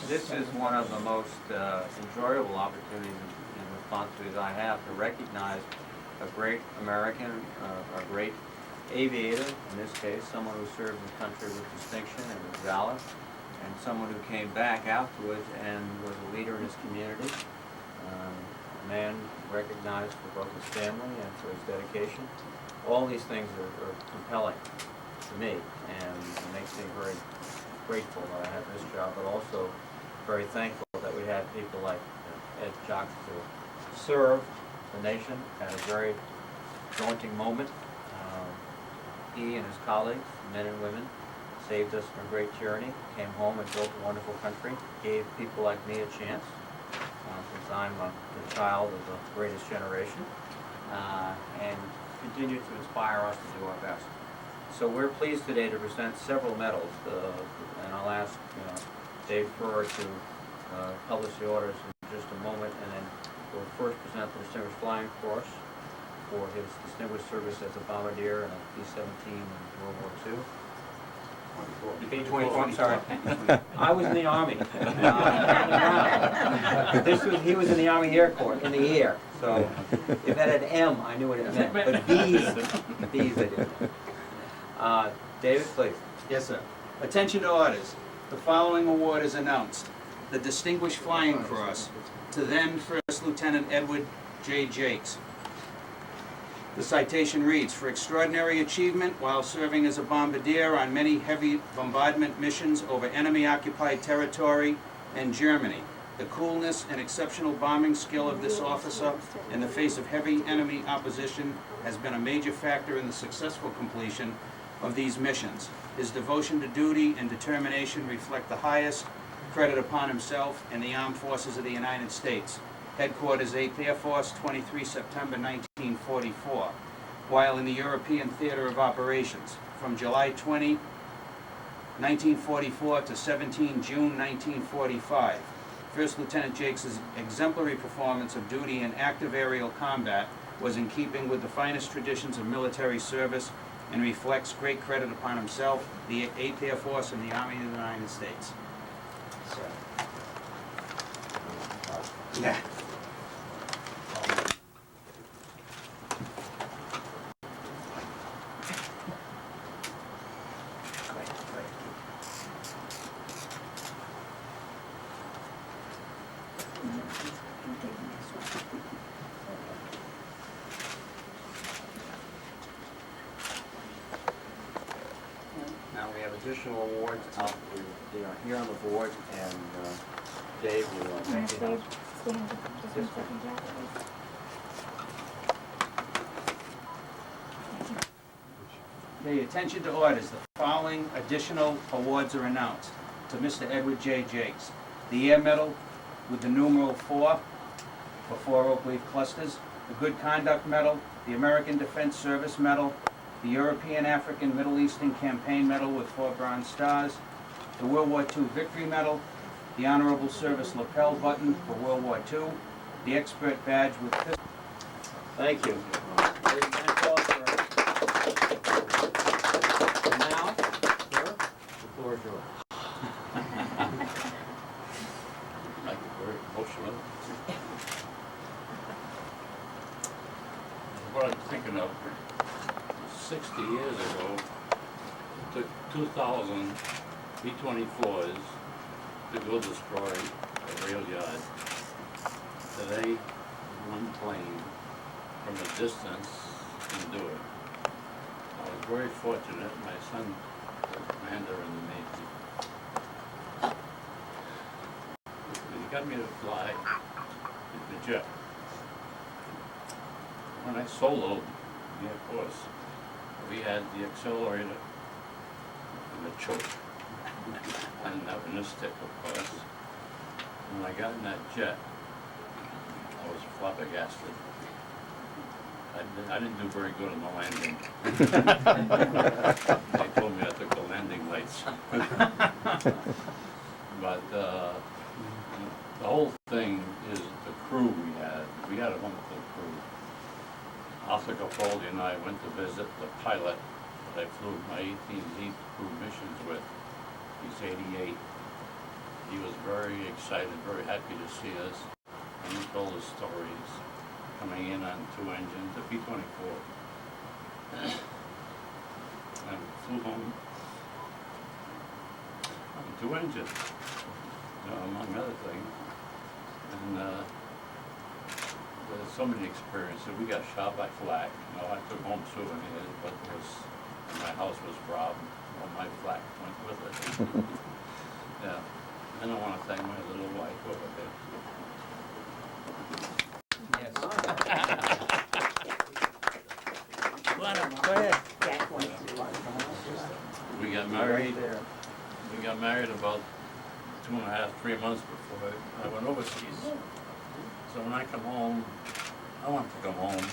This is one of the most enjoyable opportunities and responsibilities I have to recognize a great American, a great aviator, in this case, someone who served his country with distinction and with valor, and someone who came back afterwards and was a leader in his community. A man recognized for both his family and for his dedication. All these things are compelling to me, and it makes me very grateful that I have this job, but also very thankful that we have people like Ed Jocks to serve the nation at a very daunting moment. He and his colleagues, men and women, saved us from a great tyranny, came home and built a wonderful country, gave people like me a chance, since I'm the child of the greatest generation, and continue to inspire us to do our best. So we're pleased today to present several medals, and I'll ask Dave Furr to publish the orders in just a moment, and then we'll first present the Distinguished Flying Cross for his distinguished service as a bombardier and a B-17 in World War II. B-24, I'm sorry. I was in the Army. He was in the Army Air Corps, in the air. So if that had M, I knew what it meant. But B's I didn't. David, please. Yes, sir. Attention to orders. The following award is announced. The Distinguished Flying Cross to then First Lieutenant Edward J. Jakes. The citation reads, for extraordinary achievement while serving as a bombardier on many heavy bombardment missions over enemy-occupied territory and Germany. The coolness and exceptional bombing skill of this officer in the face of heavy enemy opposition has been a major factor in the successful completion of these missions. His devotion to duty and determination reflect the highest credit upon himself and the Armed Forces of the United States. Headquarters 8th Air Force, 23 September 1944, while in the European Theater of Operations, from July 20, 1944 to 17 June 1945. First Lieutenant Jakes' exemplary performance of duty in active aerial combat was in keeping with the finest traditions of military service and reflects great credit upon himself, the 8th Air Force, and the Army of the United States. So. Yeah. Now we have additional awards out here on the board, and Dave will make the announcement. Yes, Okay, attention to orders. The following additional awards are announced. To Mr. Edward J. Jakes, the Air Medal with the numeral 4 for 4 oak leaf clusters, the Good Conduct Medal, the American Defense Service Medal, the European, African, Middle Eastern Campaign Medal with 4 bronze stars, the World War II Victory Medal, the Honorable Service Lapel Button for World War II, the Expert Badge with pistol. Thank you. And now, sir, the floor is yours. Like very emotional. What I'm thinking of, 60 years ago, it took 2,000 B-24s to go destroy a rail yard. Today, one plane from a distance can do it. I was very fortunate. My son was a commander in the Navy. He got me to fly the jet. When I soloed the Air Force, we had the accelerator and the choke, and that was a stick, of course. When I got in that jet, I was flabbergasted. I didn't do very good on the landing. They told me I took the landing lights. But the whole thing is the crew we had. We had a wonderful crew. Arthur Capaldi and I went to visit the pilot that I flew my 18Z crew missions with. He's 88. he was very excited, very happy to see us. And he told us stories coming in on 2 engines, a P-24. And flew home on 2 engines, among other things. And there's so many experiences. We got shot by flak. I took home souvenirs, but my house was robbed. All my flak went with it. Yeah. And I want to thank my little wife over there. Yes. Go ahead. We got married. We got married about 2.5, 3 months before I went overseas. So when I come home, I want to come home